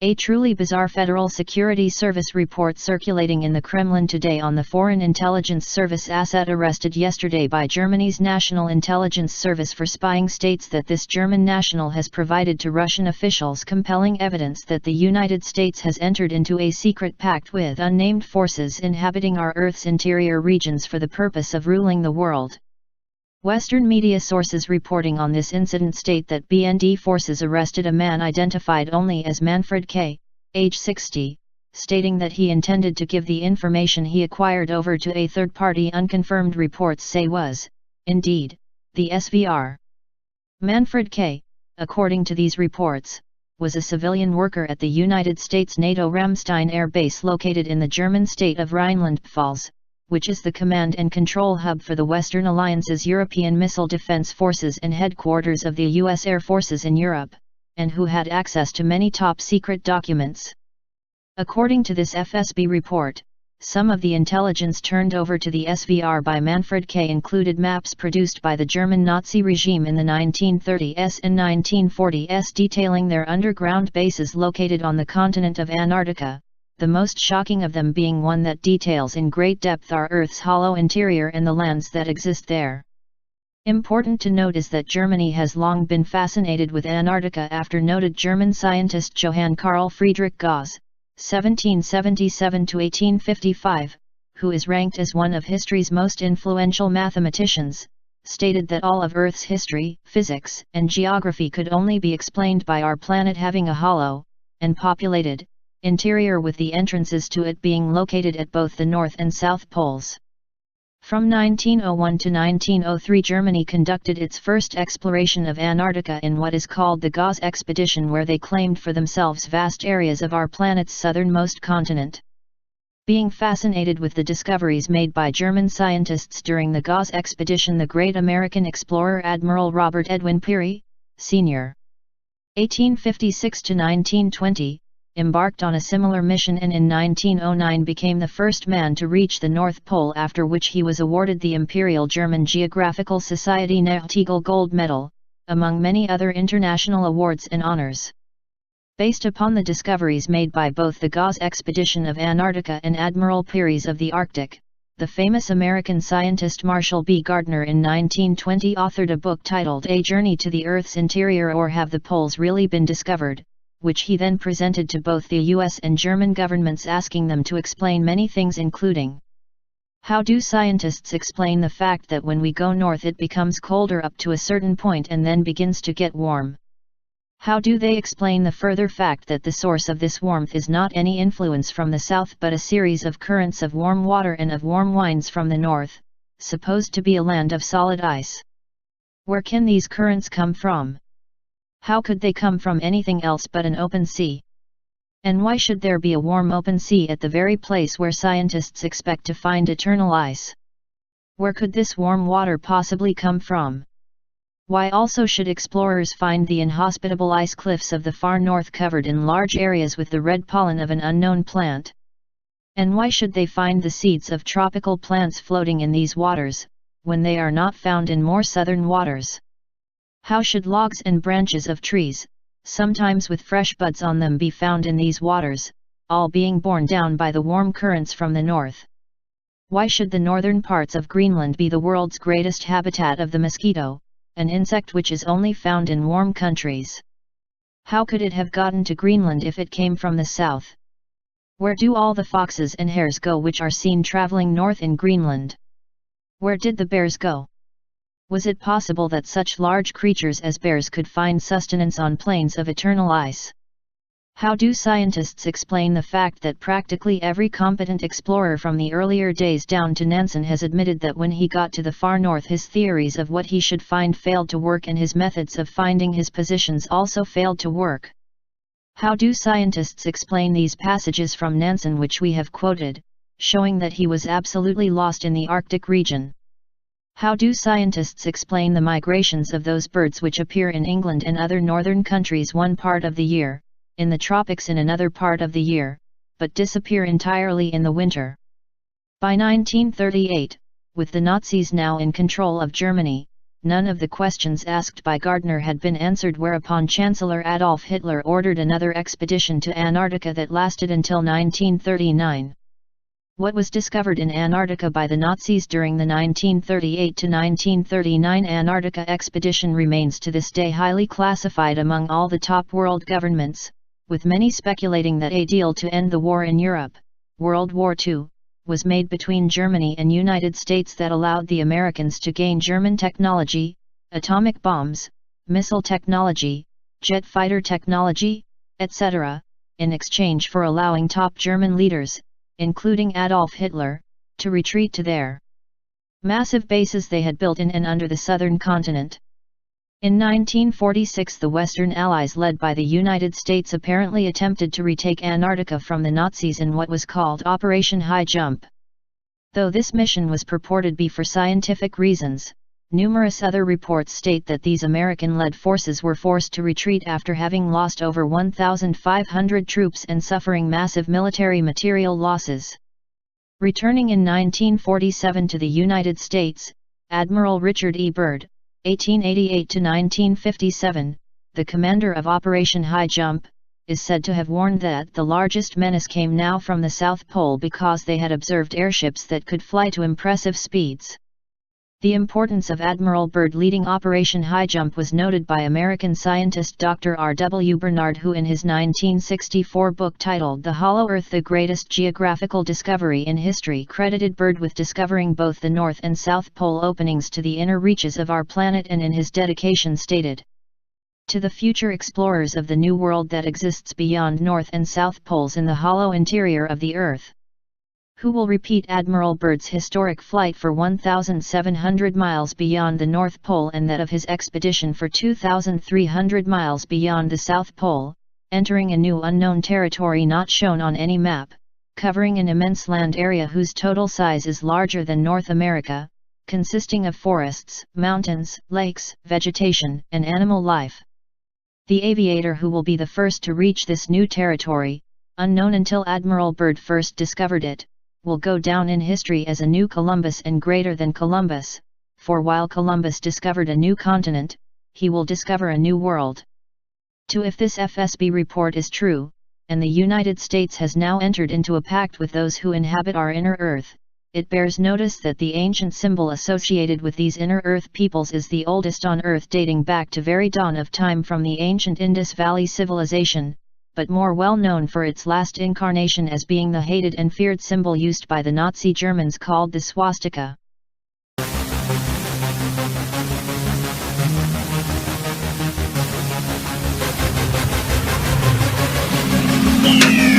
A truly bizarre Federal Security Service report circulating in the Kremlin today on the Foreign Intelligence Service asset arrested yesterday by Germany's National Intelligence Service for spying states that this German national has provided to Russian officials compelling evidence that the United States has entered into a secret pact with unnamed forces inhabiting our Earth's interior regions for the purpose of ruling the world. Western media sources reporting on this incident state that BND forces arrested a man identified only as Manfred K., age 60, stating that he intended to give the information he acquired over to a third party. Unconfirmed reports say was, indeed, the SVR. Manfred K., according to these reports, was a civilian worker at the United States NATO Ramstein Air Base located in the German state of Rhineland-Pfalz, which is the command and control hub for the Western Alliance's European Missile Defense Forces and headquarters of the U.S. Air Forces in Europe, and who had access to many top-secret documents. According to this FSB report, some of the intelligence turned over to the SVR by Manfred K. included maps produced by the German Nazi regime in the 1930s and 1940s detailing their underground bases located on the continent of Antarctica, the most shocking of them being one that details in great depth our Earth's hollow interior and the lands that exist there. Important to note is that Germany has long been fascinated with Antarctica after noted German scientist Johann Carl Friedrich Gauss, 1777–1855, who is ranked as one of history's most influential mathematicians, stated that all of Earth's history, physics, and geography could only be explained by our planet having a hollow, and populated, interior with the entrances to it being located at both the North and South Poles. From 1901 to 1903 Germany conducted its first exploration of Antarctica in what is called the Gauss expedition, where they claimed for themselves vast areas of our planet's southernmost continent. Being fascinated with the discoveries made by German scientists during the Gauss expedition, the great American explorer Admiral Robert Edwin Peary, Sr. (1856–1920), embarked on a similar mission and in 1909 became the first man to reach the North Pole, after which he was awarded the Imperial German Geographical Society Nachtigall Gold Medal, among many other international awards and honors. Based upon the discoveries made by both the Gauss expedition of Antarctica and Admiral Peary's of the Arctic, the famous American scientist Marshall B. Gardner in 1920 authored a book titled A Journey to the Earth's Interior, or Have the Poles Really Been Discovered?, which he then presented to both the US and German governments, asking them to explain many things, including: how do scientists explain the fact that when we go north it becomes colder up to a certain point and then begins to get warm? How do they explain the further fact that the source of this warmth is not any influence from the south but a series of currents of warm water and of warm winds from the north, supposed to be a land of solid ice? Where can these currents come from? How could they come from anything else but an open sea? And why should there be a warm open sea at the very place where scientists expect to find eternal ice? Where could this warm water possibly come from? Why also should explorers find the inhospitable ice cliffs of the far north covered in large areas with the red pollen of an unknown plant? And why should they find the seeds of tropical plants floating in these waters, when they are not found in more southern waters? How should logs and branches of trees, sometimes with fresh buds on them, be found in these waters, all being borne down by the warm currents from the north? Why should the northern parts of Greenland be the world's greatest habitat of the mosquito, an insect which is only found in warm countries? How could it have gotten to Greenland if it came from the south? Where do all the foxes and hares go which are seen traveling north in Greenland? Where did the bears go? Was it possible that such large creatures as bears could find sustenance on plains of eternal ice? How do scientists explain the fact that practically every competent explorer from the earlier days down to Nansen has admitted that when he got to the far north his theories of what he should find failed to work and his methods of finding his positions also failed to work? How do scientists explain these passages from Nansen which we have quoted, showing that he was absolutely lost in the Arctic region? How do scientists explain the migrations of those birds which appear in England and other northern countries one part of the year, in the tropics in another part of the year, but disappear entirely in the winter? By 1938, with the Nazis now in control of Germany, none of the questions asked by Gardner had been answered, whereupon Chancellor Adolf Hitler ordered another expedition to Antarctica that lasted until 1939. What was discovered in Antarctica by the Nazis during the 1938 to 1939 Antarctica expedition remains to this day highly classified among all the top world governments, with many speculating that a deal to end the war in Europe, World War II, was made between Germany and United States that allowed the Americans to gain German technology, atomic bombs, missile technology, jet fighter technology, etc., in exchange for allowing top German leaders, including Adolf Hitler, to retreat to their massive bases they had built in and under the southern continent. In 1946 the Western Allies led by the United States apparently attempted to retake Antarctica from the Nazis in what was called Operation High Jump. Though this mission was purported to be for scientific reasons, numerous other reports state that these American-led forces were forced to retreat after having lost over 1,500 troops and suffering massive military material losses. Returning in 1947 to the United States, Admiral Richard E. Byrd, 1888 to 1957, the commander of Operation High Jump, is said to have warned that the largest menace came now from the South Pole because they had observed airships that could fly to impressive speeds. The importance of Admiral Byrd leading Operation High Jump was noted by American scientist Dr. R. W. Barnard, who in his 1964 book titled The Hollow Earth, the Greatest Geographical Discovery in History, credited Byrd with discovering both the North and South Pole openings to the inner reaches of our planet, and in his dedication stated, "To the future explorers of the new world that exists beyond North and South Poles in the hollow interior of the Earth, who will repeat Admiral Byrd's historic flight for 1,700 miles beyond the North Pole and that of his expedition for 2,300 miles beyond the South Pole, entering a new unknown territory not shown on any map, covering an immense land area whose total size is larger than North America, consisting of forests, mountains, lakes, vegetation, and animal life. The aviator who will be the first to reach this new territory, unknown until Admiral Byrd first discovered it, will go down in history as a new Columbus and greater than Columbus, for while Columbus discovered a new continent, he will discover a new world." If this FSB report is true, and the United States has now entered into a pact with those who inhabit our inner Earth, it bears notice that the ancient symbol associated with these inner Earth peoples is the oldest on Earth, dating back to very dawn of time from the ancient Indus Valley civilization, but more well known for its last incarnation as being the hated and feared symbol used by the Nazi Germans called the swastika. Yeah.